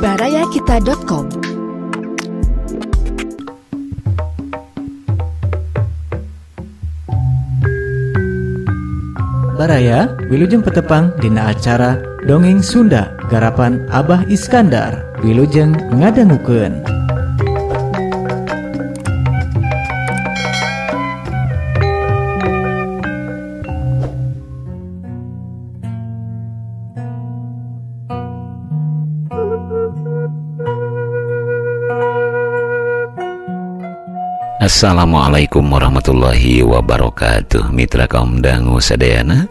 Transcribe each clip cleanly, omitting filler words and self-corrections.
barayakita.com. Baraya wilujeng petepang dina acara Dongeng Sunda garapan Abah Iskandar. Wilujeng ngadangukeun. Assalamualaikum warahmatullahi wabarakatuh. Mitra kaum dangu sadayana,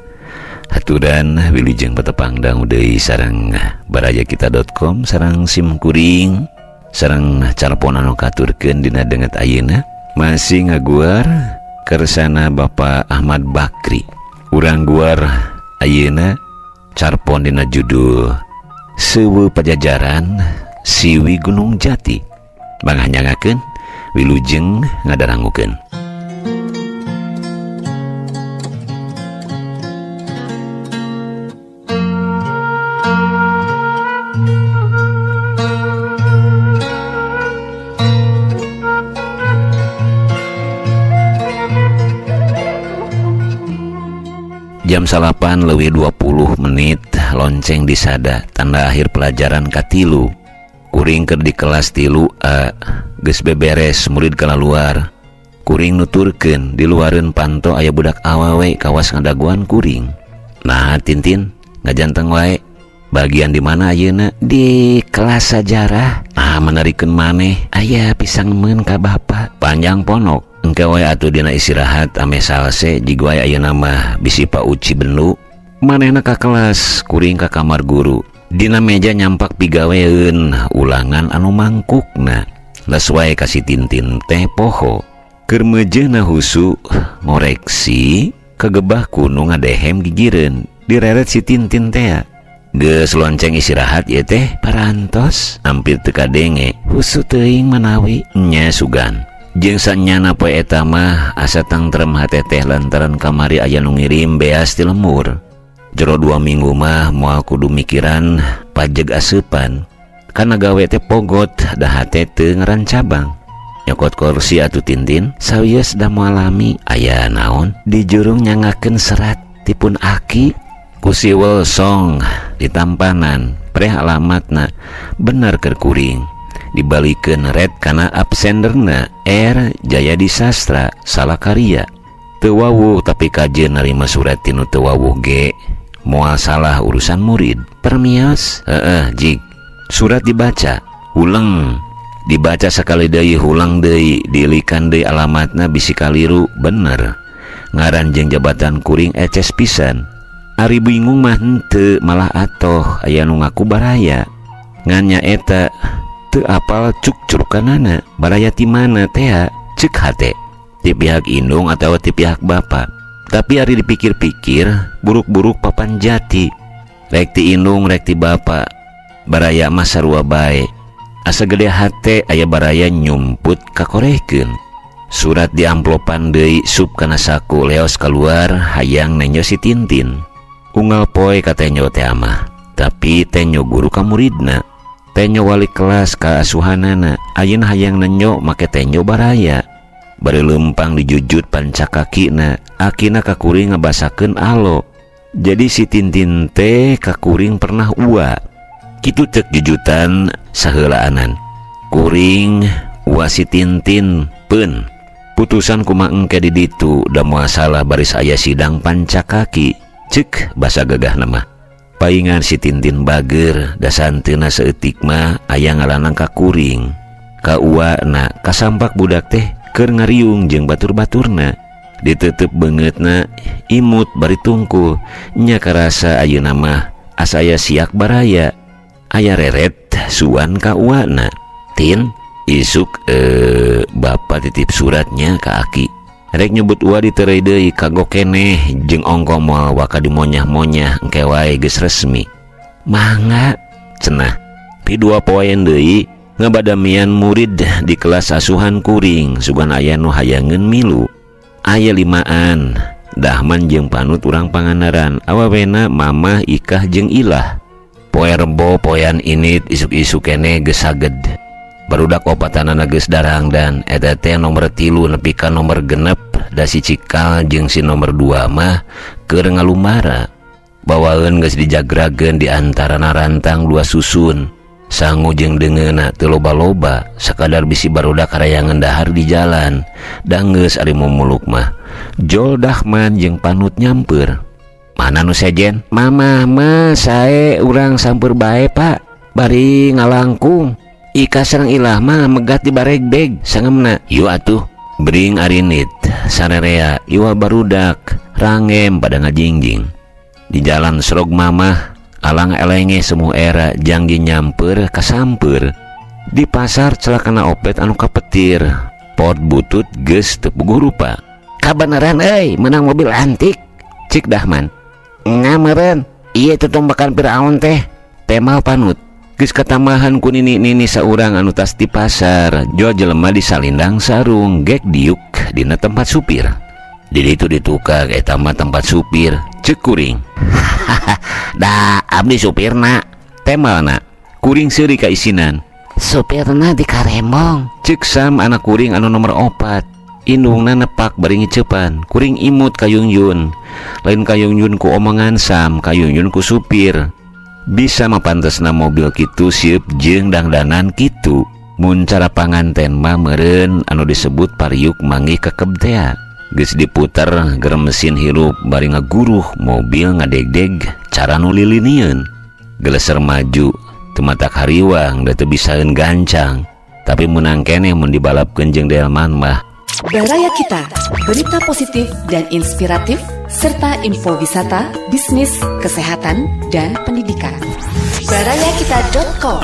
haturan wilujeng petepang dangu deui sareng barayakita.com sareng sim kuring sareng carpon anu katurkeun dina denget ayeuna masih ngaguar kersana Bapak Ahmad Bakri. Urang guar ayeuna carpon dina judul Seuweu Pajajaran Siwi Gunung Jati. Banganyangakeun wilujeng ngadarangukeun. Jam 8:20 lonceng disada tanda akhir pelajaran katilu. Kuring keur di kelas 3A geus beberes murid kana luar. Kuring nuturkeun di luareun panto aya budak awewe kawas ngadaguan kuring. Nah Tintin ngajanteng wae. Bagian di mana ayeuna? Di kelas sejarah. Ah menarikeun maneh aya pisang meun ka bapak. Panjang ponok. Engke wae atuh dina istirahat ame salse jiga wae ayeuna mah bisi Pak Uci Benlu. Manehna ka kelas, kuring ka kamar guru. Dina meja nyampak pigaweun ulangan anu mangkukna. Les wae kasih Tintin teh poho. Keur mejeuna husu ngoreksi kagebah kuno ngadehem gigireun. Direret si Tintin teh. Geus lonceng istirahat ieu teh parantos hampir teu kadenge. Husu teuing manawi nya sugan. Jeung sanyana poe eta mah asa tentrem hate teh lantaran kamari aya nu ngirim beas ti lemur. Jero 2 minggu mah moal kudu mikiran pajeg aseupan. Kana gawe teh pogot dah hate teu ngarancabang. Nyokot kursi atuh Tintin, sawios da moalami aya naon di jurung nyangakeun serat tipun aki ku siwel song ditampanan preh alamatna bener keur kuring. Dibalikeun red kana absenderna R Jayadi Sastra Salakarya. Teu wawuh tapi kajeun narima surat tinu teu wawuh ge. Moal salah urusan murid. Permios? Jig. Surat dibaca, uleng. Dibaca sakali deui, ulang deui, diilikan deui alamatna bisi kaliru, bener. Ngaran jeung jabatan kuring eces pisan. Ari bingung mah henteu, malah atoh aya nu ngaku baraya. Ngan nya eta teu apal cuk-curukanana. Baraya ti mana teh? Ceuk hate. Ti pihak indung atawa ti pihak bapak. Tapi hari dipikir-pikir buruk-buruk papan jati. Rek ti indung rek ti bapak. Baraya mah sarua bae. Asa gede hate aya baraya nyumput kakorehkeun. Surat di amplopan deui sup kana saku leos keluar hayang nenyo si Tintin. Unggal poe ka tenyo teh amah. Tapi tenyo guru ka muridna. Tenyo wali kelas ka asuhanana. Ayeuna hayang nenyo make tenyo baraya. Bari lempang dijujut pancakakina, akina kakuring ngabasakeun alo. Jadi si Tintin teh kakuring pernah ua. Kitu cek jujutan saheulaanan. Kuring ua si Tintin peun. Putusan kumaha engke di ditu da moal salah baris aya sidang pancakaki. Ceuk basa gagahna mah. Paingan si Tintin bager da santeuna saeutik mah aya ngalanang kakuring. Ka ua na kasampak budak teh keur ngariung jeung batur-baturna. Diteuteup beungeutna imut bari tungkul. Nya karasa ayeuna mah asa aya siak baraya. Aya reret suan ka uana. Tin, isuk bapa titip suratnya ka aki. Rek nyebut ua diterei deui kagok keneh jeung ongko moal waka dimonyah-monyah engke wae geus resmi. Mangga cenah. Pi 2 poen deui ngabadamian murid di kelas asuhan kuring sugan aya nu hayangeun milu. Aya 5an Dahman jeung panut urang Pangandaran, awawena Mamah Ikah jeung Ilah. Poe Rebo poean init isuk-isuk kene geus saged. Barudak opatanana geus darang dan eta teh nomor 3 nepi ka nomor 6 da si Cikal jeung si nomor 2 mah keur ngalumara. Bawaeun geus dijagrageun di antarana rantang 2 susun. Sangu jeung deungeuna teu loba-loba, sakadar bisi barudak harayangan dahar di jalan. Da geus ari mumuluk mah Jol Dahman jeung Panut nyamper. Mana nu sejen? Mamah mah sae urang samper bae Pak, bari ngalangkung. Ika sareng Ilah mah megat di baregbeg sangemna. Yu atuh bring arinit sarerea iwa barudak rangem pada ngajingjing. Di jalan serog mamah alang elenge semu era janggi nyamper kasamper. Di pasar celakana opet anu kapetir, pot butut geus teu puguh rupa. Kabeneran euy menang mobil antik, cik Dahman. Ngameureun, ieu teh tombakan Firaun teh. Temal Panut. Geus katambahan ku nini-nini saurang anu tas di pasar, jo jelema di salindang sarung gek diuk dina tempat supir. Di ditu ditukar eta mah tempat supir, ceuk kuring. Da abdi supirna. Temalna kuring seuri ka isinan. Supirna di Karembong, ceuk Sam anak kuring anu nomor 4. Indungna nepak bari ngecepan. Kuring imut ka Yungyun. Lain ka Yungyun ku omongan Sam, ka Yungyun ku supir. Bisa mapantesna mobil kitu sieup jeung dangdanan kitu. Mun cara panganten mah meureun anu disebut pariuk manggih kekeb teh. Geus diputer gerem mesin hirup bari ngaguruh mobil ngadegdeg cara nu lilinieun. Geleser maju teu matak hariwang da teu bisaeun gancang. Tapi menang keneh mun dibalapkeun jeung delman mah. Baraya Kita, berita positif dan inspiratif, serta info wisata, bisnis, kesehatan, dan pendidikan. barayakita.com.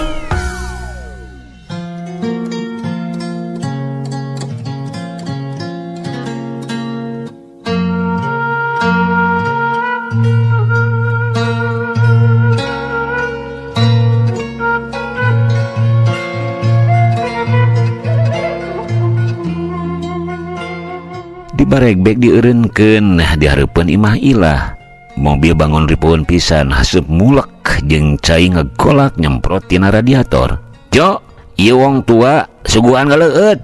Di baregbeg dieureunkeun dihareupeun imah Ilah. Mobil bangun ripueun pisan haseup mulek jeung cai ngegolak nyemprot tina radiator. Jo, ieu wong tua suguhan galeueut,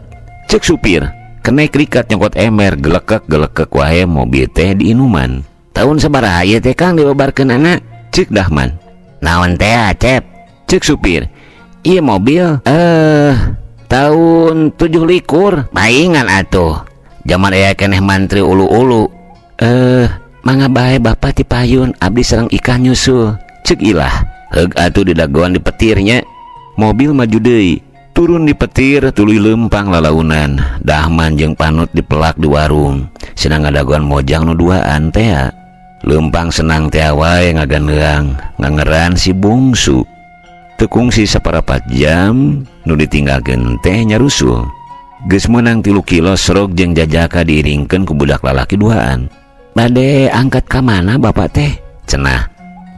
ceuk supir. Kenek rikat nyokot emer gelekek wae mobil teh di inuman. Tahun sabaraha ieu teh Kang dibabarkeunana? Ceuk Dahman. Naon teh Acep? Ceuk supir. Ieu mobil tahun 17. Paingan atuh. Jaman aya keneh mantri ulu-ulu. Mangga bae Bapak ti payun, abdi sareng Ika nyusul. Ceuk Ilah. Heug atuh didagoan di petirnya. Mobil maju deui. Turun di petir tuluy leumpang lalaunan. Dahman jeung Panut dipelak di warung. Cenah ngadagoan mojang nu duaan teh. Leumpang senang teh wae ngaganeang, ngangeran si bungsu. Teu kungsi saparapat jam nu ditinggalkeun teh nyarusul. Geus meunang 3 kilo serog jeung jajaka diiringkeun ku budak lalaki duaan. Bade angkat ka mana Bapak teh? Cenah.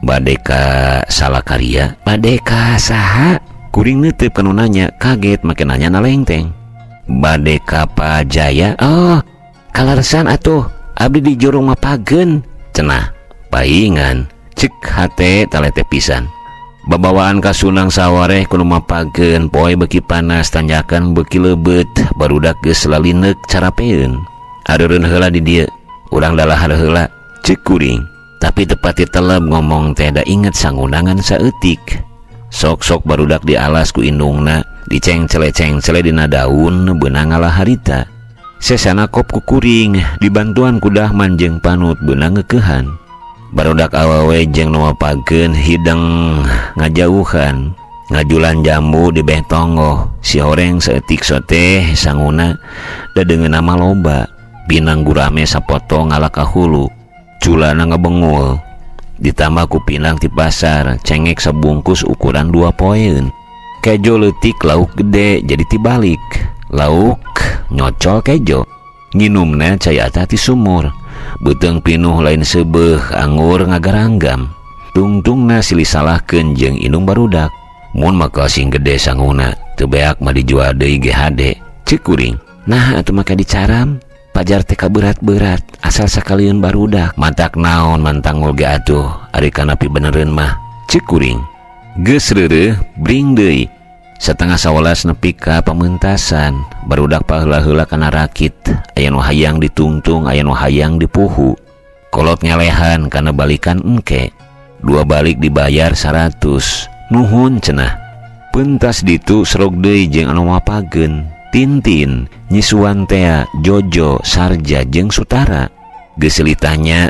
Bade ka Salakarya. Bade ka saha? Kuring neuteup kana nanya, kaget make nanya nalengteng. Bade ka Pajaya. Oh, kalarsan atuh. Abdi di Jorong Mapageun. Cenah. Paingan. Ceuk hate talete pisan. Babawaan ka Sunang sawareh kudu mapageun poe beuki panas tanjakan beuki leubeut barudak geus lalineuk carapeun. Areureun heula di dieu, urang dalahar heula, ceuk kuring. Tapi teu pati teleb ngomong teh da inget sangunangan saeutik. Sok-sok barudak di alas ku indungna, dicengcele-cengcele dina daun beunang ngalaharita. Sesana kop ku kuring, dibantuan ku Dahman jeung Panut beunang ngeukehan. Barudak awewe jeung nu mapageun hideng ngajauhan. Ngajulan jambu di beh tonggo. Si horeng saeutik sote sanguna da deungeun nama loba. Pinang gurame sapotong ala ka hulu. Culana ngabengul. Ditambah ku pinang ti pasar, cengek sabungkus ukuran 2 poeun. Kejo leutik lauk gede jadi tibalik. Lauk nyocol kejo. Nginumna cai atah ti sumur. Beuteng pinuh lain seubeuh anggur ngagaranggam. Tungtungna silih salahkeun jeung indung barudak. Mun maka sing gede sanguna teu beak mah dijual deui GHD. Ceuk kuring. Nah atuh maka dicaram. Pajar teh berat-berat asal sakalieun barudak. Mantak naon mantang ge atuh ari kanapi benereun mah. Ceuk kuring. Geus reureuh bring deui. Setengah 11 nepi ka pamentasan, barudak paheula-heula kana rakit, aya nu hayang ditungtung, aya nu hayang dipuhu. Kolot ngelehan kana balikan engke. 2 balik dibayar 100. Nuhun cenah. Pentas ditu serog deui jeung anu mapageun. Tintin, nyisuan tea, Jojo, Sarja jeung Sutara. Geus litanya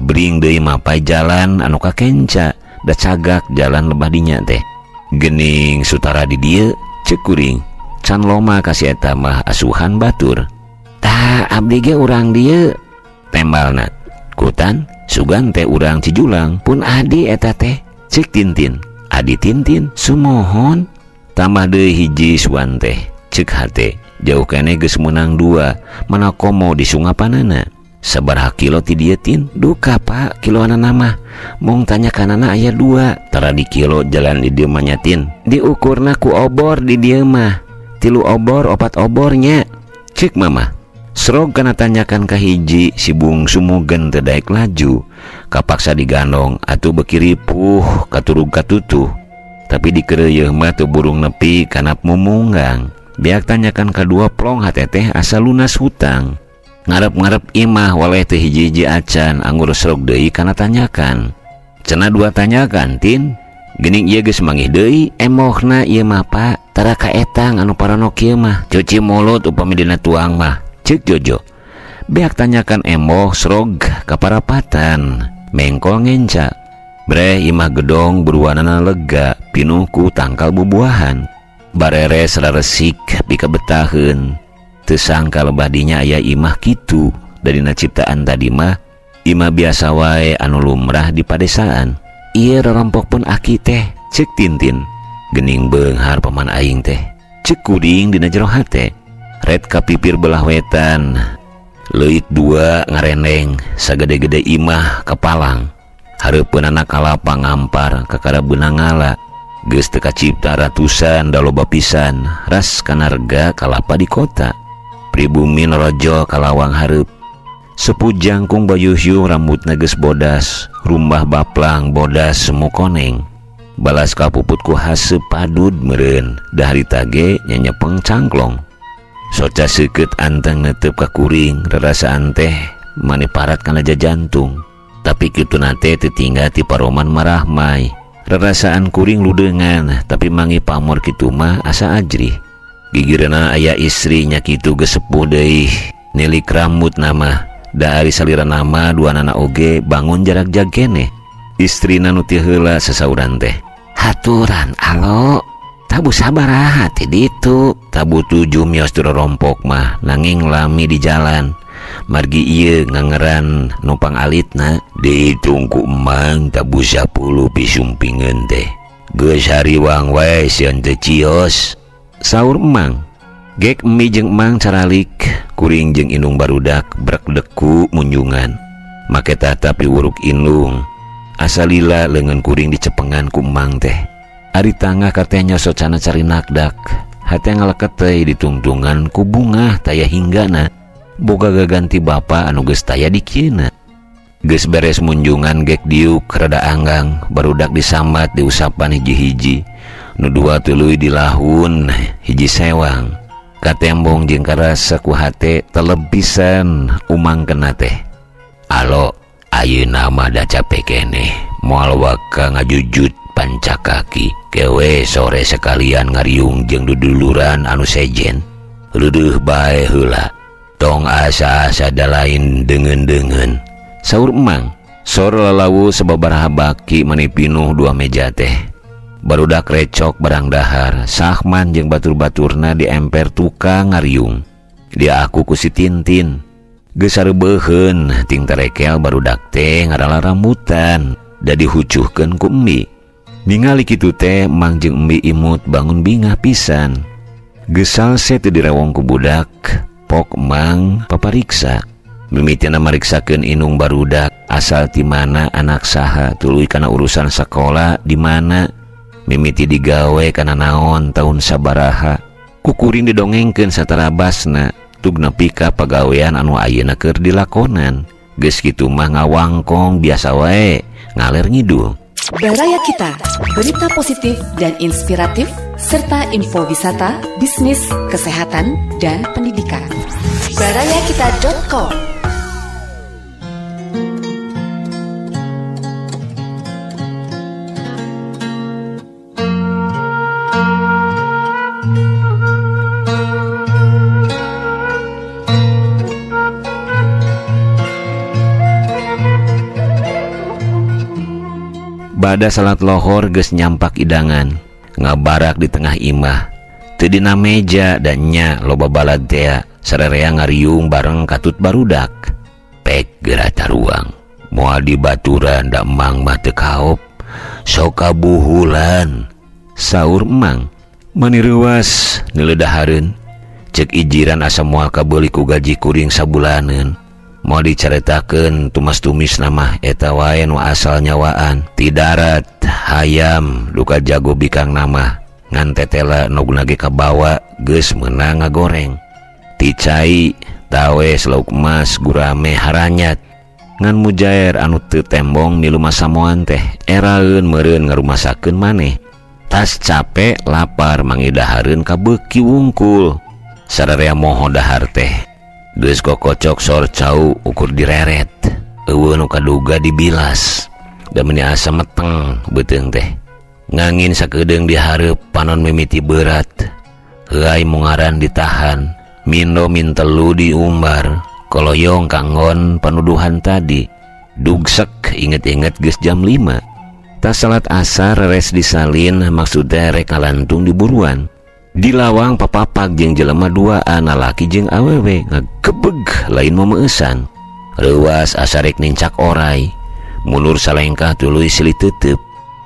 bring deui mapai jalan anu kakenca. Da cagak jalan lebah dinya teh. Gening Sutara di dieu ceuk kuring. Can loma kasih eta mah asuhan batur. Tah abdi ge urang dieu. Tembalna. Kutan sugan teh urang Cijulang pun adi eta teh. Ceuk Tintin. Adi Tintin sumohon. Tambah deui hiji suan teh. Ceuk hate. Jauh kene geus meunang 2. Mana komo di sungapanana. Sabaraha kilo ti dieu Tin? Duka pak kiloanana mah. Mong tanya kanana aya 2. Tara di kilo jalan di dieu mah nya Tin. Diukurna ku obor di dieu mah. 3 obor 4 obornya. Ceuk mama. Srog kana tanyakan ka hiji si bungsu mugen teu daek laju. Kapaksa digandong atuh beuki ripuh katurug katutuh. Tapi dikeureueuh mah teu burung nepi kana mumunggang. Biak tanyakan ka 2 plong hate teh asa lunas hutang. Ngarep-ngarep imah waleh teh hiji-hiji acan anggur serog deui kana tanyakan. Cenah 2 tanyakan Tin. Geuning ieu geus mangih deui emohna ieu mah Pak. Tara ka etang anu paranok ieu mah. Cuci mulut upami dina tuang mah. Ceuk Jojo. Beak tanyakan emoh serog kaparapatan. Mengkol ngenca. Bre imah gedong berwarna lega pinuh ku tangkal bubuahan. Barere sararesik pika betaheun. Teu sangka lebah dinya aya imah kitu. Darina ciptaan tadi mah imah biasa wae anu lumrah di padesaan. Ieu rorompok pun aki teh. Ceuk Tintin. Gening beunghar paman aing teh. Ceuk kuring dina jero hate. Red kapipir belah wetan. Leuit 2 ngareneng sagede-gede imah kepalang. Hareupeunana kalapa ngampar kakara beunang ngala. Geus teu kacipta ratusan da loba pisan ras kanarga kalapa di kota. Pribumi norojo kalawang hareup. Sepu jangkung bayuhyung rambutna geus bodas. Rumbah baplang bodas semu koneng. Balas kapuput ku haseup padud meureun. Da harita ge nyanyepeng cangklong. Soca seukeut anteng netep ka kuring. Rarasaan teh mani parat kana jajantung. Tapi kituna teh teu tinggal ti paroman marahmai. Rarasaan kuring ludeungan. Tapi mangi pamor kitu mah asa ajrih. Gigireuna aya istri nya kitu geus sepuh deui. Nilik rambut nama. Da ari salira nama 2 anak oge bangun jarak jag keneh. Istrina nu teu heula sasauran teh. Haturan alo. Tabu sabaraha ti ditu. Tabu 7 mios teu rompok mah nanging lami di jalan. Margi ieu ngangeran numpang alitna dihitung ku emang tabu 10 pisumpingeun teh. Geus hariwang wae sieun teu cios. Saur emang. Gek emi jeung emang caralik. Kuring jeung indung barudak brek deku munjungan. Make tatap diuruk indung. Asalila leungeun kuring dicepengan ku emang teh. Ari tangah kateh nyosot sana cari nakdak. Hate ngaleket teh ditungtungan ku bunga taya hinggana. Boga gaganti bapa anu geus taya di kieuna. Geus beres munjungan gek diuk rada anggang. Barudak disambat diusapan hiji-hiji. Nu 2 tuluy dilahun hiji sewang. Katembong jeung karasa ku hate telebisan umang kena teh. Alo, ayeuna mah da capek keneh. Moal waka ngajujut pancakaki. Kewe sore sekalian ngariung jeung duduluran anu sejen. Leueuh bae heula. Tong asa-asa da lain deungeun-deungeun. Saur emang. Sor lalawu sababaraha baki mani pinuh 2 meja teh. Barudak recok barang dahar. Sahman jeung batur-baturna diemper tukang ngariung. Dia aku ku si Tintin. Geus sareubeheun ting tarekel barudak teh ngarala rambutan. Da dihucuhkeun ku embi. Ningali kitu teh mang jeung embi imut bangun bingah pisan. Geus salse teu direwong ku budak. Pok mang papariksa. Mimitina mariksakeun inung barudak asal ti mana anak saha tuluy kana urusan sakola di mana. Mimiti digawe kana naon tahun sabaraha. Kukuring didongengkeun satarabasna tug nepi ka pagawean anu ayeuna keur dilakonan. Geus kitu mah ngawangkong biasa wae ngaler ngidul. Baraya Kita, berita positif dan inspiratif, serta info wisata, bisnis, kesehatan, dan pendidikan. barayakita.com. Bada salat lohor geus nyampak idangan, ngabarak di tengah imah. Teu dina meja dan nya loba balad teh sarerea ngariung bareng katut barudak. Pek geura taruang, moal dibaturan da emang mah teu kaop, sok kabuhulan. Saur emang, mani reuwas neuledahareun, ceuk ijiran asa moal kabeuli ku gaji kuring sabulaneun. Mau dicaritakeun tumas-tumis nama eta wae nu asal nyawaan ti darat hayam duka jago bikang nama ngan tetela nogna ge kabawa geus meunang ngagoreng ti cai tawes lauk emas gurame haranyat ngan mujair anu teu tembong milu masamoan teh eraeun meureun ngarumasakeun maneh tas capek lapar mangidahareun ka beuki wungkul sararea moho dahar teh. Geus kokocok sor cau ukur direret, eueuh nu kaduga dibilas, da meuni asa meteng beuteung teh. Ngangin sakedeung dihareup panon mimiti berat, heuai mungaran ditahan, mindo min telu diumbar, koloyong kanggon panuduhan tadi. Dugsek inget-inget geus jam 5. Tas salat asar res disalin maksudnya rek ngalantung diburuan. Di lawang papapak jeung jelema duaan lalaki jeung awewe ngagebeg lain memeusan. Reuwas asa rek nincak oray. Mulur salengkah tuluy silih teuteup.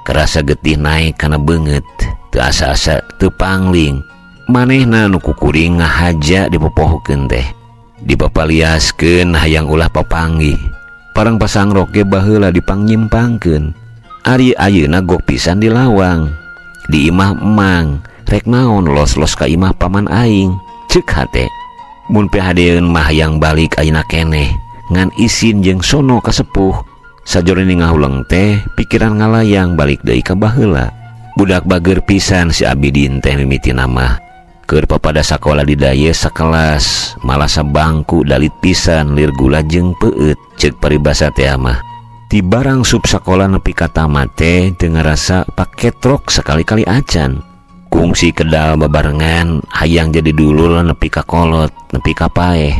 Kerasa getih naik kana beungeut. Teu asa-asa teu pangling. Manehna nu kukuring ngahaja dipopohkeun teh. Dipapaliaskeun hayang ulah papanggih. Parang pasangrok ge baheula dipangnyimpangkeun. Ari ayeuna gok pisan di lawang. Di imah emang rek naon los-los ka imah paman aing ceuk hate mun PHD-eun mah yang balik ayeuna keneh ngan isin jeung sono ka sepuh sajroning ngahuleng teh pikiran ngalayang balik deui ka baheula budak bager pisan si Abidin teh mimiti nama keur papada sakola di daya sakelas malah sabangku dalit pisan lir gula jeung peueut ceuk paribasa teh mah ti barang sub sakola nepi ka tamat teh teu ngarasa paket rok sekali-kali acan. Kungsi kedal babarengan hayang jadi dulur nepi ka kolot nepi ka paeh.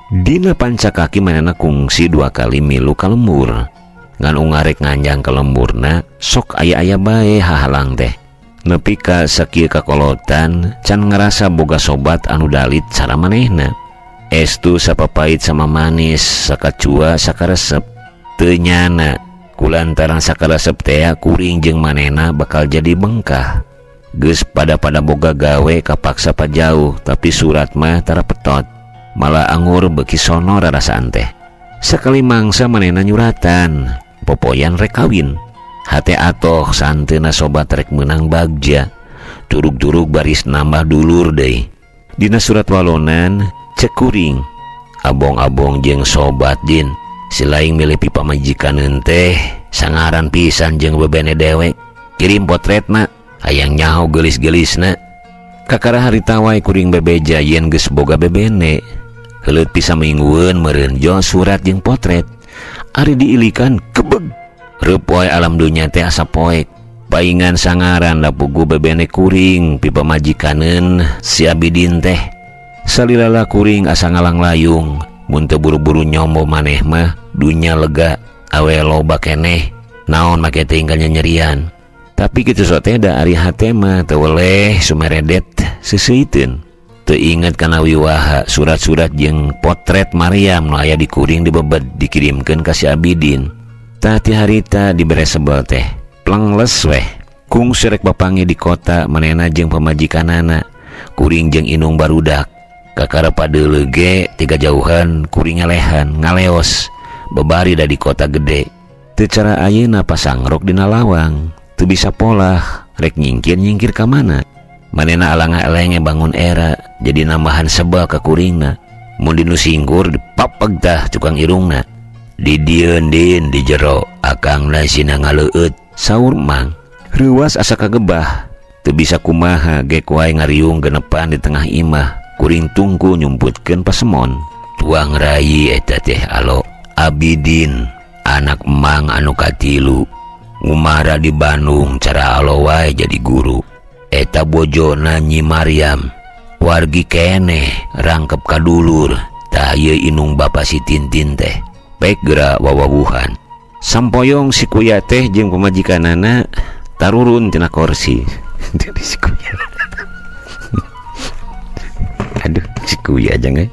Dina pancakaki manehna kungsi 2 kali milu ka lembur. Ngan ungarek nganjang ka lemburna sok aya-aya bae hahalang teh. Nepi ka sakieu kakolotan can ngerasa boga sobat anu dalit cara manehna. Estu sapapait sama manis sakacua sakaresep. Teu nyana kulantaran sakaresep teh kuring jeung manehna bakal jadi bengkah. Geus pada boga gawe kapaksa pajauh tapi surat mah tara petot malah anggur beki sono rarasaan teh sakali mangsa manehna nyuratan popoyan rek kawin hate atoh santeuna sobat rek meunang bagja turug-turug baris nambah dulur deui dina surat walonan cek kuring abong-abong jeung sobat din silaing milih pipa majikaneun teh sangaran pisan jeung bebene dewek kirim potretna hayang nyaho gelis-gelisna kakara harita wae kuring bebeja yen geus boga bebene heuleut pisa minggueun meureun jo surat jeung potret ari diilikan kebeg reup wae alam dunya teh asa poek paingan sangaran da pugu bebene kuring pipa majikaneun si Abidin teh salilala kuring asa ngalang layung mun teu buru-buru nyombo maneh mah dunya lega awe loba keneh naon make tinggal nyerian. Tapi kitu sote da ari hate mah teu weleh sumeredet seuseuten. Teu inget kana wiwaha surat-surat jeung potret Maryam nu aya di kuring dibebed dikirimkeun ka si Abidin. Tah ti harita dibere sebel teh. Plengles weh. Kung serek bapangi di kota manehna jeung pamajikanana. Kuring jeung inung barudak. Kakara padeuleu ge tiga jauhan kuring ngalehan ngaleos. Bebari da di kota gede. Teu cara ayeuna pasangrok dina lawang. Tu bisa polah rek nyingkir ka mana manehna alanga-alenge bangun era jadi nambahan sebel ka kuringna mun dinu singkur dipapeg tah cukang irungna di dieun din di jero akangna sina ngaleueut Saur Mang, ruas asa kagebah, teu bisa kumaha gek wae ngariung genepan di tengah imah, kuring tungku nyumputkeun pasemon. Tuang rai eta teh alo Abidin, anak Mang anu katilu, ngumara di Bandung cara alo wae jadi guru. Eta bojona Nyi Maryam, wargi kene rangkep kadulur, tah ieu inung bapa si Tintin teh, pek geura wawawuhan. Sampoyong si kuya teh jeung pamajikanana tarurun tina kursi. Jadi si kuya. Aduh, si kuya aja nge.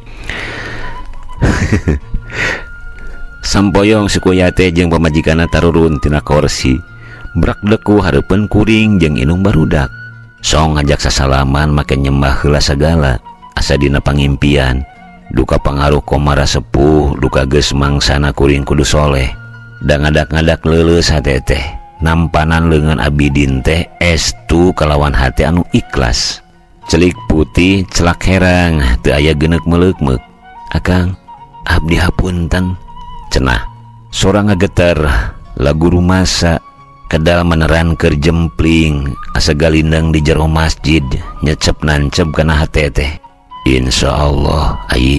Sampoyong si kuya teh jeung pamajikanana tarurun tina kursi. Brak deku hareupeun kuring jeung inung barudak. Song ngajak sasalaman make nyembah heula sagala, asa dina pangimpian. Duka pangaruh komara sepuh, duka geus mangsana kuring kudu soleh. Da ngadak-ngadak leuleus hate teh, nampanan leungeun Abidin teh estu kalawan hati anu ikhlas. Celik putih celak herang, teu aya geuneuk meleuk-meuk. Akang, abdi hapunten, cenah. Sora ngageter lagu rumasa, kedal meneran keur jempling, asa galindang di jero masjid, nyecep nancep kana hate teh. Insyaallah ai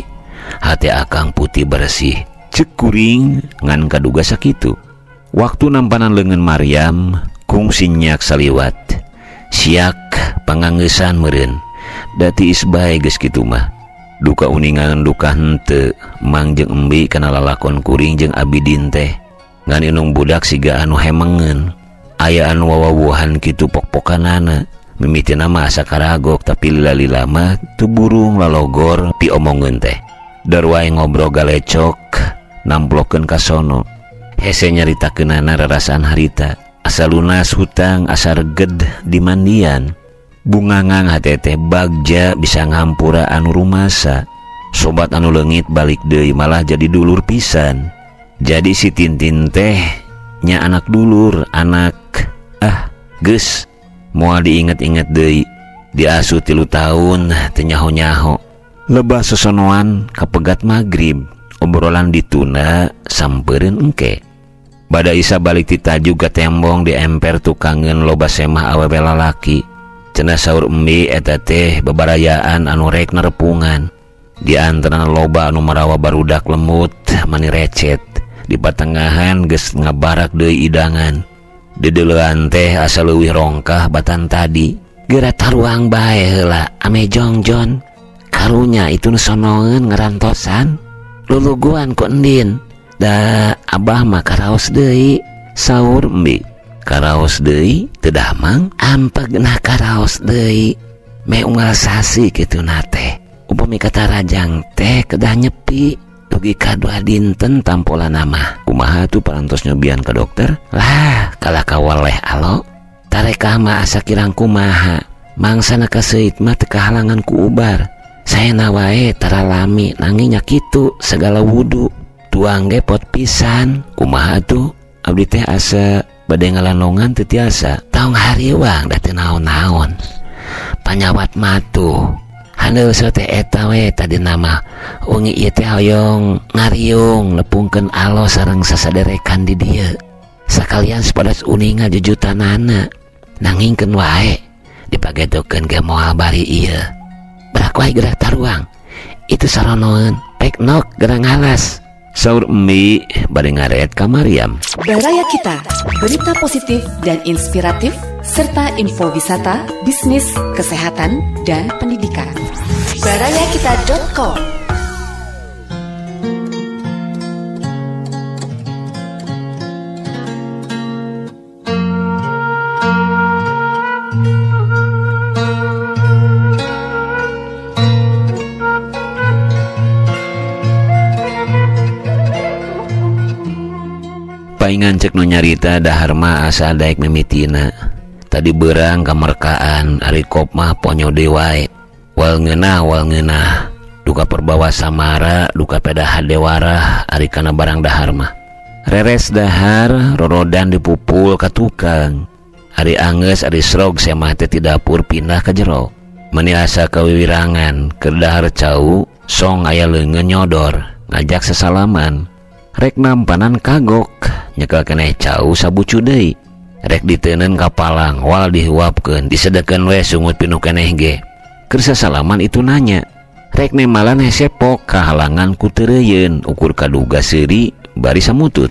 hati akang putih bersih. Cek kuring ngan kaduga sakitu. Waktu nampanan leungeun Maryam kungsi nyak saliwat. Siak panganggeusan meureun. Dati isbae geus kitu mah. Duka uningan duka henteu, Mang jeung Embi kana lalakon kuring jeung Abidin teh. Ngan inung budak siga anu hemengeun. Aya anu wawawuhan kitu pok-pokanana. Mimitina mah asa karagok tapi lila-lila mah teu burung lalogor pi omongeun teh. Darwae ngobrol galecok namplokeun ka sono. Hese nyaritakeunana rarasaan harita, asa lunas hutang, asa reged di mandian. Bungangang hate teh bagja bisa ngampura anu rumasa. Sobat anu leungit balik deui malah jadi dulur pisan. Jadi si Tintin teh nya anak dulur, anak geus moal diinget-inget deui. Diasuh 3 tahun teu nyaho-nyaho. Lebah sosonoan kapegat magrib. Obrolan dituna sampeureun engke. Bada Isa balik ti tajuk ka tembong di emper tukangeun loba semah awewe lalaki. Cenah saur Embi eta teh bebarayaan anu rek nerepungan. Di antara loba anu marawa barudak lemut mani recet. Di patengahan geus ngabarak deui idangan. Dedeleuan teh asa leuwih rongkah batan tadi. Geura taruang bae heula ame jongjon. Karunya itu nu sonoeun ngarantosan. Luluguan ku endin. Da abah mah karaos deui, saur Embi. Karaos deui teu dah Mang, ampegna karaos deui. Me unggal sasi kitu na teh. Upami kata rajang teh kedah nyepi, dugi kadua dinten tampolana mah. Kumaha tuh parantos nyobian ka dokter? Lah, kalah kawaleh alo. Tarekah mah asa kirang kumaha. Mangsana kaseuit mah teu kahalangan ku ubar. Saya nawae taralami nanginya kitu segala wudu. Tuang ge pot pisan. Kumaha tuh abdi teh asa bade ngalanongan teu tiasa. Taong hariwang da teu naon-naon. Panyawat matuh. Handeus teh eta we tadi nama wengi ieu teh hoyong ngariung nepungkeun alo sareng sasaderekan di dieu. Sakalian sapadas uninga jujutanana. Nangingkeun wae dipagedokeun ge moal bari ieu. Brak wae gerak taruang. Itu saronoeun pek nok gerang alas. Saur Embi bari ngaret ka Maryam. Baraya Kita, berita positif dan inspiratif serta info wisata, bisnis, kesehatan, dan pendidikan. barayakita.com. Paingan cek nu nyarita dahar mah asa daek mimitina. Tadi beurang kamerkaan ari kop mah ponyo dewae. Wal ngeunah duka perbawa samara duka pedah dewara ari kana barang dahar mah. Reres dahar rorodan dipupul ka tukang. Ari anggeus ari srog semah teh ti dapur pindah ka jero. Meni asa kawiwirangan keur dahar cau song aya leungeun nyodor ngajak sesalaman. Rek nampanan kagok nyekel keneh cau sabucu deui. rek diteuneun ka palang wal dihuapkeun disedekeun we sungut pinu keneh ge. Keur sasalaman itu nanya, rek nemalan hesepok kahalangan ku teureyeun ukur kaduga seuri bari samutut.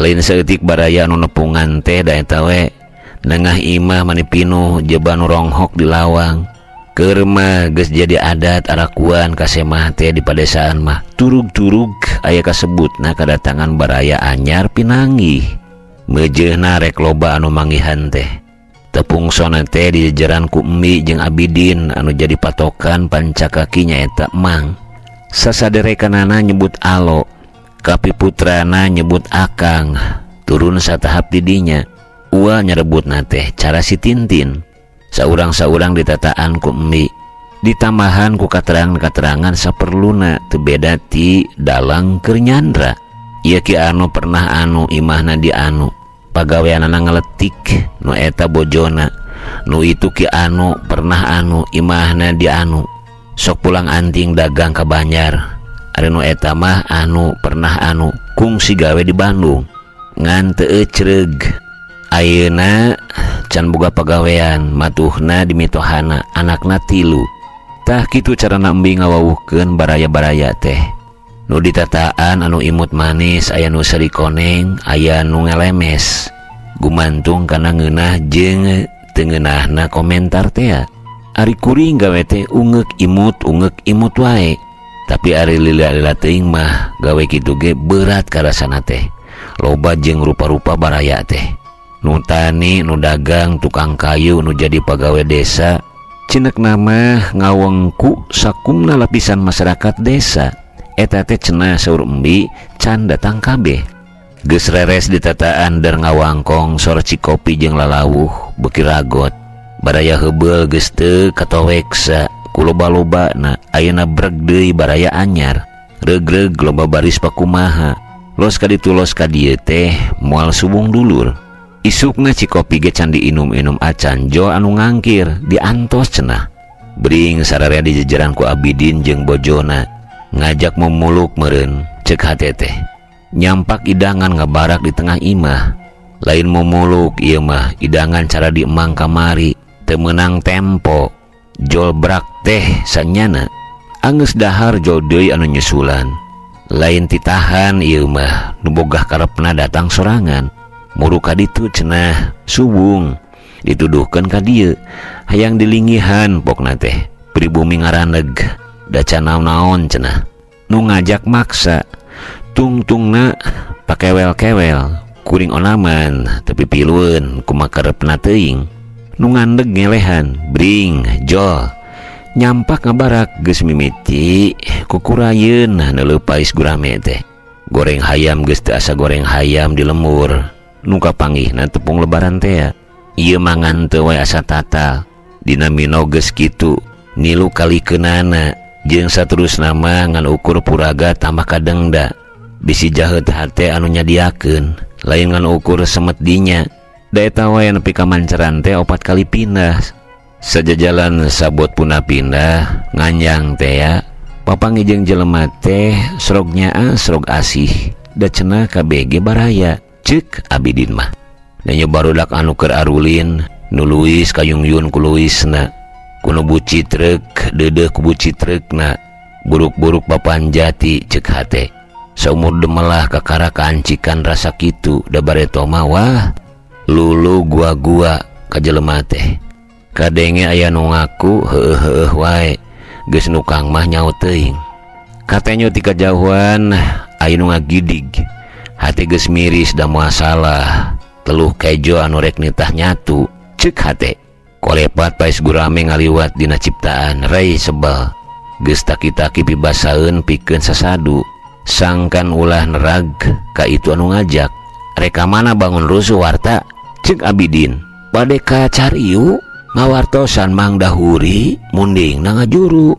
Lain saeutik baraya anu nepungan teh da eta we nengah imah mani pinuh jeban ronghok di lawang. Keur mah geus jadi adat arakuan kasemah teh di padesaan mah turug-turug aya kasebutna kadatangan baraya anyar pinanggih. Mejeuna rek loba anu manggihan teh. Tepung sona teh di jajaran ku Emmi jeung Abidin anu jadi patokan pancakaki nyaeta Mang. Sasaderekanana nyebut Alo, kapi putrana nyebut Akang. Turun satahap di dinya. Ua nyarebutna teh cara si Tintin. Saurang-saurang ditataan ku Emmi. Ditambahan ku katerangan-katerangan saperluna teu beda ti dalang keur nyandra. Ieu ki anu pernah anu imahna di anu pagaweanana ngaletik nu eta bojona, nu itu ki anu pernah anu imahna di anu sok pulang anting dagang ka Banjar. Ari nu eta mah anu pernah anu kungsi gawe di Bandung ngan teu ecreug. Ayeuna can boga pagawean matuhna di mitohana anakna 3. Tah kitu carana Embi ngawawuhkeun baraya-baraya teh. Nu ditataan anu imut manis aya nu sarikoneng aya nu ngelemes gumantung kana ngeunah jeung teu ngeunahna komentar teh. Ari kuring gawe teh ungek imut wae, tapi ari lila-lila teuing mah gawe kitu ge berat karasana teh. Loba jeung rupa-rupa baraya teh, nu tani, nu dagang, tukang kayu, nu jadi pagawe desa, cenek nama ngawengku sakumna lapisan masyarakat desa. Eta teh cenah saur Embi can datang kabeh. Geus reres ditataan dar ngawangkong sor cikopi jeung lalawuh beuki ragot. Baraya heubeul geus teu katoweksa ku loba-lobana ayeuna breg deui baraya anyar. Regreg loba baris pakumaha. Los ka ditu los ka dieu teh moal subung dulur. Isukna cikopi ge can diinum-inum acan jo anu ngangkir diantos cenah. Bring sararea di jajaran ku Abidin jeung bojona. Ngajak memuluk meureun ceuk hate teh. Nyampak idangan ngabarak di tengah imah. Lain memuluk ieu mah idangan cara diemang kamari teu meunang tempo. Jol brak teh sanyana. Anggeus dahar jol deui anu nyusulan. Lain titahan ieu mah nu bogah karepna datang sorangan. Muru ka ditu cenah subung dituduhkeun ka dieu hayang dilingihan pokna teh pribumi ngaraneg. Daca naon-naon cenah nu ngajak maksa tungtungna pakewel-kewel kuring onaman tapi pilueun kumakarepna teuing nu ngandeg ngelehan bring jol nyampak ngabarak geus mimiti kukurayeun neuleuh pais gurame teh goreng hayam geus teu asa goreng hayam di lemur nu kapanggihna tepung lebaran teh ieu mangan teu wae asa tatal dina mino geus kitu nilu kalikeunana jeung saterusna mah ngan ukur puraga tambah kadengda bisi jaheut hate anu nyadiakeun lain ngan ukur semet dinya da eta wae nepi ka manceran teh 4 kali pindah sajajalan sabot puna pindah nganyang teh ya papangi jeung jelema teh srog nyaa srog asih da cenah KBG baraya ceuk Abidin mah da nyobarudak anu keur arulin nu luis kayungyun ku luisna kuno buci trek dedeh ku buci trekna buruk-buruk papan jati cek hate seumur demelah kakara kaancikan rasa kitu da bareto mah wah lulu gua ka jelema teh kadenge aya nu ngaku heueuh wae geus nu kang mah nyaho teuing katenyo ti kajauhan aya nu ngagidig hate geus miris da moal salah teluh kejo anu rek nitah nyatu cek hate kolepat pais gurame ngaliwat dina ciptaan rai sebel geus taki-taki pibasaeun pikeun sasadu sangkan ulah nerag ka itu anu ngajak reka mana bangun rusuh warta ceuk Abidin bade ka cariu ngawartosan Mang Dahuri munding na ngajuru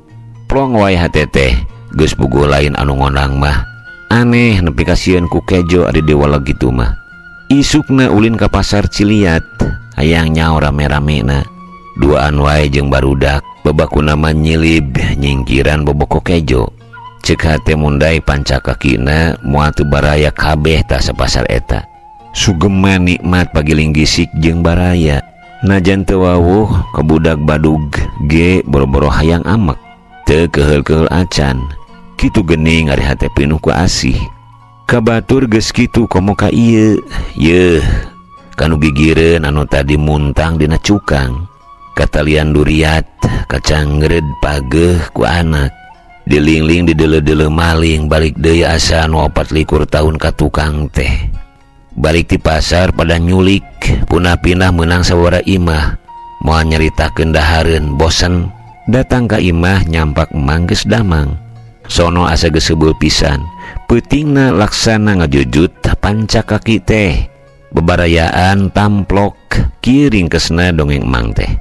plong wae hate teh geus puguh lain anu ngondang mah aneh nepi kasieun ku kejo ari dewa gitu mah isukna ulin ka pasar Ciliat hayang nyaho rame-ramena duaan wae jeung barudak babakuna mah nyilib nyingkiran boboko kejo ceuk hate mundai pancakakina moal teu baraya kabeh tah sapasar eta sugema nikmat pagiling gisik jeung baraya. Najan teu wawuh ka budak badug ge boro-boro hayang amek, teu keheul-keheul acan. Kitu geuning ari hate pinuh ku asih. Kabatur geus kitu komo ka ieu. Yeuh, kanu gigireun anu tadi muntang dina cukang. Katalian duriat kacang ngeureud pageuh ku anak. Dilingling didele-dele maling balik deui asa anu 24 tahun ka tukang teh. Balik di pasar pada nyulik, punah pindah menang sawara imah. Moal nyaritakeun dahareun bosen, datang ka imah nyampak emang geus damang. Sono asa geus seubeuh pisan, peutingna laksana ngajujut panca kaki teh. Bebarayaan tamplok kiring kesna dongeng emang teh.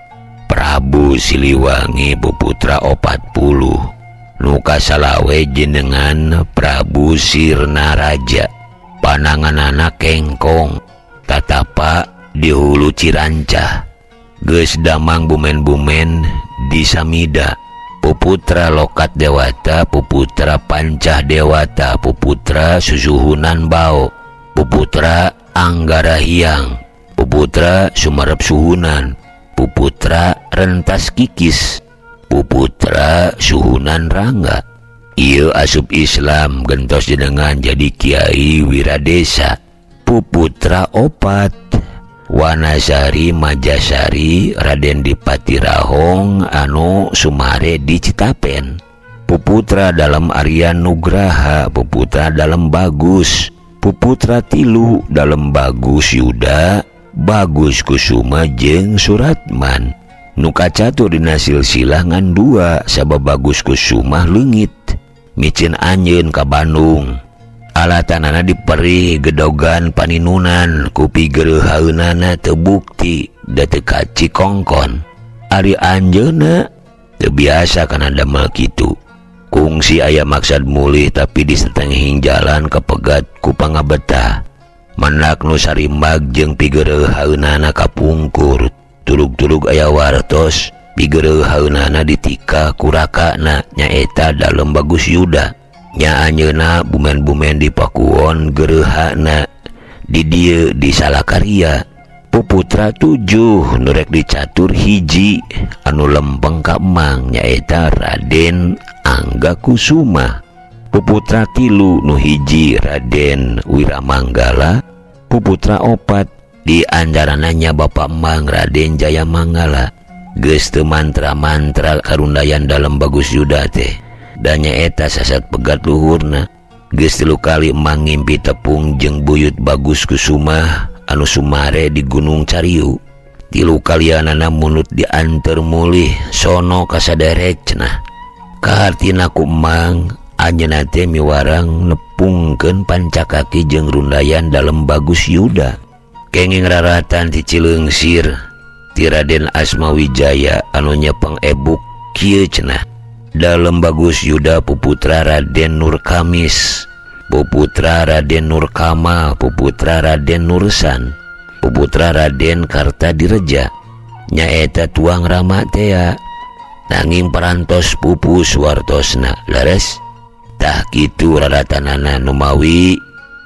Prabu Siliwangi puputra 40. Nuka salawe jenengan Prabu Sirna Raja. Panangan anak kengkong, tatapa di hulu Cirancah. Geus damang bumen-bumen di Samida. Puputra Lokat Dewata, puputra Pancah Dewata, puputra Susuhunan Bao, puputra Anggara Hyang, puputra Sumarep Suhunan, puputra Rentas Kikis, puputra Suhunan Rangga. Ieu asup Islam gentos jenengan jadi Kiai Wiradesa. Puputra opat Wanasari Majasari Raden Dipati Rahong anu sumare di Citapen. Puputra dalam Arya Nugraha, puputra dalam Bagus, puputra tilu dalam Bagus Yuda, Bagus Kusuma jeung Suratman. Nu kacatur dina silsilah ngan 2 sabab Bagus Kusuma leungit micin anjeun ka Bandung. Alatanana diperi gedogan paninunan kupi gereuhaeunana teu bukti da teu kaci kongkon. Ari anjeunna teu biasa kana damel kitu. Kungsi aya maksad mulih tapi di setengahing jalan kapegat ku pangabetah. Manak nu sarimbag jeung pigereuhaeunana kapungkur. Tulug-tulug aya wartos pigereuhaeunana ditika ku rakana nyaeta Dalem Bagus Yuda. Nya anjeunna bumen-bumen di Pakuwon gereuhana di dieu di Salakarya. Puputra 7 nurek dicatur hiji anu lempeng ka emang nyaeta Raden Angga Kusuma. Puputra 3 nu hiji Raden Wiramanggala. Puputra 4 di anjarananya Bapak Emang Raden Jayamanggala. Geus teu mantra-mantra karundayan Dalem Bagus Yuda teh. Dan nyaeta sasat pegat luhurna. Geus 3 kali emang ngimpi tepung jeung buyut Bagus Kusuma anu sumare di Gunung Cariu. 3 kalianana munut dianter mulih sono ka saderek cenah. Kahartina ku emang anjeunna teh miwarang nepungkeun pancakaki jeung rundayan Dalem Bagus Yuda. Kenging raratan ti Cileungsir ti Raden Asmawijaya anu nyepeng ebuk kieu cenah. Dalem Bagus Yuda puputra Raden Nurkamis, puputra Raden Nurkamal, puputra Raden Nursan, puputra Raden Kartadireja. Nyaeta tuang Rama tea. Nanging parantos pupus wartosna leres. Tah kitu raratanana numawi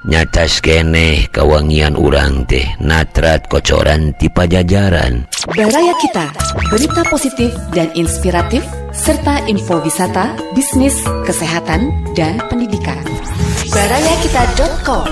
nyacas keneh kawangian urang teh natrat kocoran ti Pajajaran. Baraya Kita, berita positif dan inspiratif serta info wisata, bisnis, kesehatan, dan pendidikan. barayakita.com.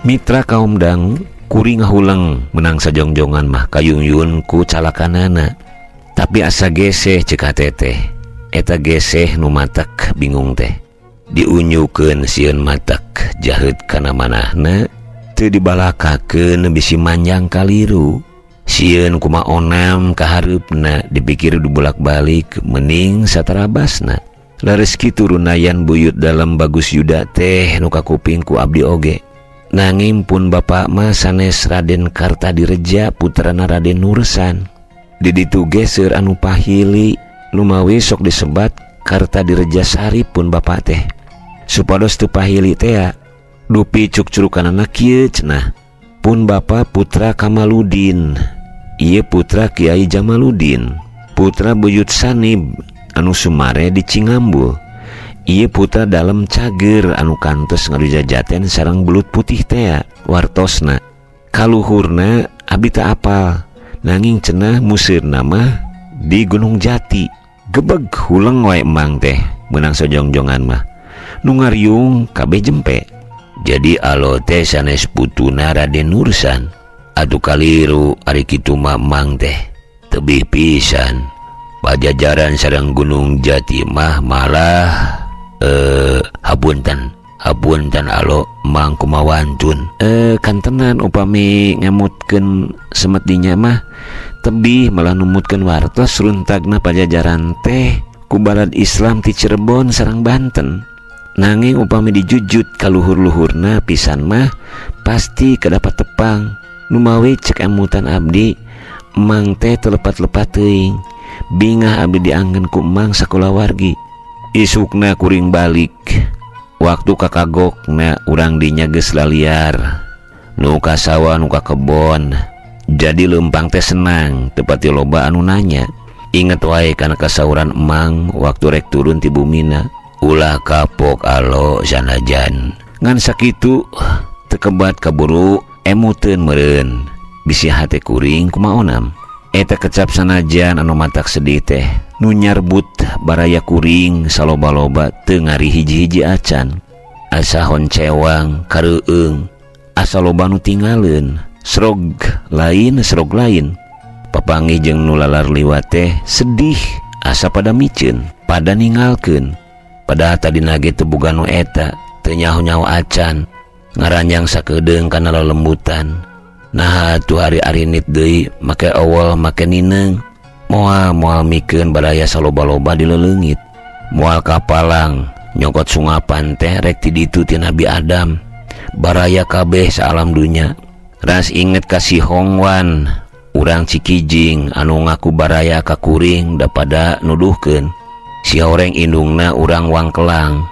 Mitra kaum dang kuring ngahuleng menang sajongjongan mah kayung-yun ku calakanana. Tapi asa geseh cek teteh. Eta geseh nu matak bingung teh. Diunyukeun sieun matak jaheut kana manahna teu dibalakakeun bisi manjang kaliru. Sieun kumaha onam ka hareupna dipikir dibulak-balik mending satarabasna. Lares kitu runayan buyut Dalem Bagus Yuda teh nu kakuping ku abdi oge. Nanging pun bapak mah sanes Raden Kartadireja putrana Raden Nursan. Di ditu geser anu pahili lumawi sok disebat Kartadireja Sari pun bapak teh. supados teu pahili teh dupi cuk curukanana kieu cenah. Pun bapa putra Kamaludin, ieu putra Kiai Jamaluddin, putra buyut Sanib anu sumare di Cingambul. Ieu putra dalem cager anu kantos ngadujajaten sareng belut putih teh wartosna. Kaluhurna abdi teu apal, nanging cenah musirna mah di Gunung Jati. Gebeg huleng wae emang teh meunang sojongjongan mah nu ngariung kabeh jempe. Jadi alo teh sanes putuna Raden Nursan. Atuh kaliru ari kitu mah emang teh tebih pisan. Pajajaran sareng Gunung Jati mah malah hapunten alo emang kumawantun. Kantenan upami ngamutkeun semetinya mah tebih malah numutkeun wartos runtagna pajajaran teh ku balad Islam ti Cirebon sareng Banten. Nanging upami dijujut ka luhur-luhurna pisan mah pasti kedapat tepang. Nu mawi cek emutan abdi emang teh telepat-lepat teuing. Bingah abdi dianggen ku emang sakulawargi. Isukna kuring balik. Waktu kakagokna urang dinya geus laliar. Nu ka sawah nu ka kebon. Jadi leumpang teh senang tepati loba anu nanya. Inget wae kana kasauran emang waktu rek turun ti bumina. Ulah kapok alo sanajan. Ngan sakitu tekebat kaburu emuteun meureun. Bisi hate kuring kumaonam. Eta kecap sanajan anu matak sedih teh nu nyarbut baraya kuring saloba-loba teu ngari hiji-hiji acan. Asa honcewang kareueung, asa loba nu tinggalin, srog lain. Papanggih jeung nu lalar liwat teh sedih asa pada miceun, pada ninggalkeun. Padahal tadina ge teu boga nu eta, teu nyaho-nyaho acan, ngaranjang sakedeung kana lelembutan. Nah tuh hari arinit deui make awal make nineng. Moal mikeun baraya saloba-loba di leulengit. Moal kapalang nyokot sungapan teh rek ti ditu ti Nabi Adam. Baraya kabeh saalam dunya. Ras inget ka si Hongwan, urang Cikijing anu ngaku baraya ka kuring daripada nuduhkeun. Si horeng indungna urang Wangkelang.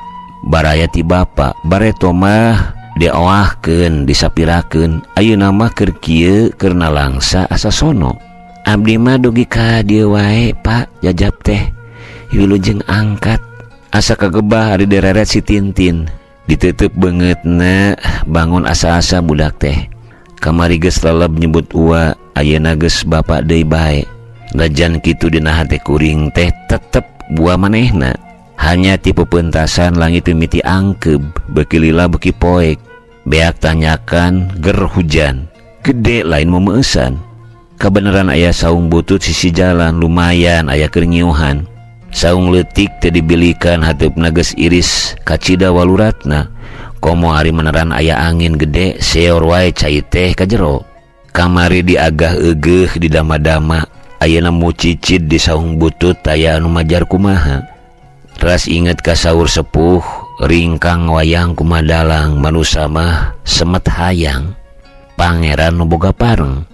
Baraya ti bapa, bareto mah diawahkeun disapirakeun ayeuna mah keur kieu keur nalangsa asa sono. Abdi mah dugi ka dieu wae Pak jajab teh wilujeng angkat asa kagebah ari dereret si Tintin. Diteuteuk beungeutna bangun asa-asa budak teh. Kamari geus leleb nyebut ua ayeuna geus bapa deui bae. Lajan kitu dina hate kuring teh tetep buah manehna. Hanya tipe pentasan langit mimiti angkeb beuki lila beuki poek. Beak tanyakan ger hujan gede lain memeusan. Kebenaran aya saung butut sisi jalan lumayan aya keur ngiuhan. Saung leutik teu dibilikan hateupna geus iris kacida waluratna. Komo ari meneran aya angin gede seor wae cai teh ka jero. Kamari diagah eugeuh di dama-dama ayeuna mucicit di saung butut aya anu majar kumaha. Ras inget ka saur sepuh ringkang wayang kumadalang manusa mah semet hayang. Pangeran nu boga pareng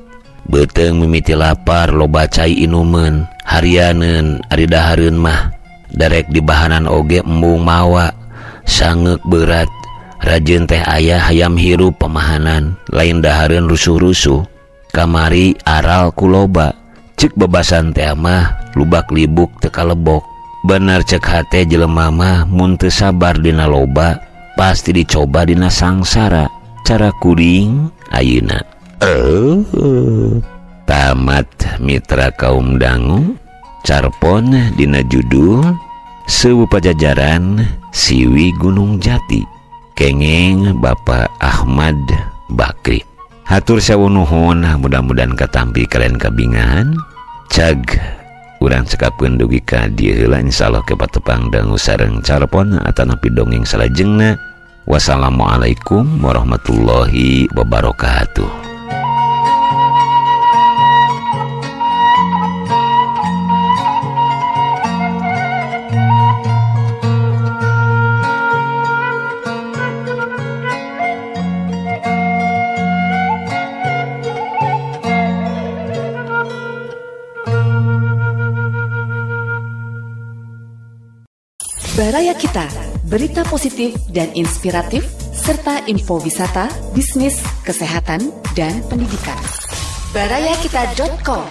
beuteung mimiti lapar loba cai inumeun harianeun ari dahareun mah darek di bahanan oge embung mawa sangeuk berat. Rajeun teh aya hayam hirup pemahanan lain dahareun rusuh-rusuh. Kamari aral ku loba ceuk bebasan teh mah lubak libuk teu kalebok. Bener cek hate jelema mah mun teu sabar dina loba pasti dicoba dina sangsara. Cara kuring ayeuna. Tamat mitra kaum dangu. Carpon dina judul Seueuh Pajajaran Siwi Gunung Jati. Kenging Bapak Ahmad Bakri. Hatur sewu nuhun, mudah-mudahan katampi kalian kabingahan. Cag urang cekapkeun dugi ka dieu heula insyaallah kepatepang dangu sareng carpon atanapi dongeng salajengna. Wassalamualaikum warahmatullahi wabarakatuh. Baraya Kita berita positif dan inspiratif, serta info wisata, bisnis, kesehatan, dan pendidikan. Barayakita.com